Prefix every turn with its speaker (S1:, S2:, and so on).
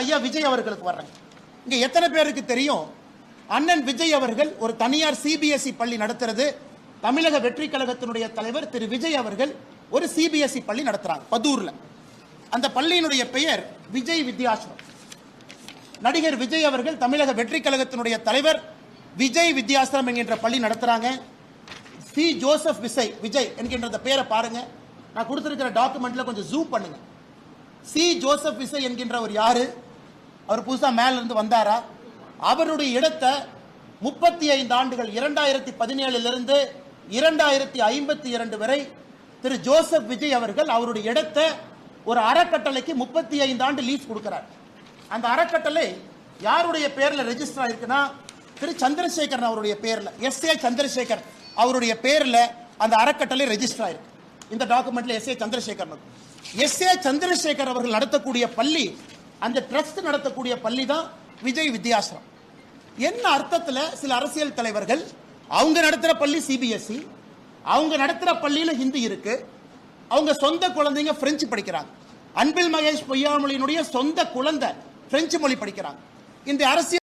S1: ஐயா விஜய் அவர்களுக்கு வர்றேன். இங்க எத்தனை பேருக்கு தெரியும் அண்ணன் விஜய் அவர்கள் ஒரு தனியார் சிபிஎஸ்இ பள்ளி நடத்துறது, தமிழக வெற்றி கழகத்தினுடைய தலைவர் திரு விஜய் அவர்கள் ஒரு சிபிஎஸ்இ பள்ளி நடத்துறாங்க பதூர்ல. அந்த பள்ளியினுடைய பெயர் விஜய் வித்யாசிரம். நடிகர் விஜய் அவர்கள் தமிழக வெற்றி கழகத்தினுடைய தலைவர் விஜய் வித்யாசிரம் என்கின்ற பள்ளி நடத்துறாங்க. சி ஜோசப் விஜய் என்கின்ற பெயரை பாருங்க. நான் கொடுத்திருக்கிற டாக்குமெண்ட்ல கொஞ்சம் ஜூம் பண்ணுங்க. சி ஜோசப் விஜய் என்கின்ற ஒரு யாரு? அவர் புதுசா மேல இருந்து வந்தாரா? அவருடைய இடத்தை 35 ஆண்டுகள் 2017 இருந்து 2052 வரை திரு ஜோசப் விஜய் அவர்கள் அவருடைய இடத்தை ஒரு அறக்கட்டளைக்கு 35 ஆண்டு லீஸ் கொடுக்கிறார். அந்த அறக்கட்டளை யாருடைய பேர்ல ரெஜிஸ்டர் ஆயிருக்குன்னா திரு சந்திரசேகரன் அவருடைய பேர்ல, எஸ்.ஏ. சந்திரசேகர் அவருடைய பேர்ல அந்த அறக்கட்டளை ரெஜிஸ்டர் ஆயிருக்கு. இந்த டாக்குமெண்ட்ல எஸ்.ஏ. சந்திரசேகர் எஸ்.ஏ. சந்திரசேகர் அவர்கள் நடத்தக்கூடிய பள்ளி, அந்த ட்ரஸ்ட் நடத்தக்கூடிய பள்ளி தான் விஜய் வித்யாசிரம். என்ன அர்த்தத்தில் சில அரசியல் தலைவர்கள் அவங்க நடத்துற பள்ளி சிபிஎஸ்இ, அவங்க நடத்துற பள்ளியில ஹிந்தி இருக்கு, அவங்க சொந்த குழந்தைங்க பிரெஞ்சு படிக்கிறாங்க. அன்பில் மகேஷ் பொய்யாமொழியினுடைய சொந்த குழந்தை பிரெஞ்சு மொழி படிக்கிறாங்க. இந்த அரசியல்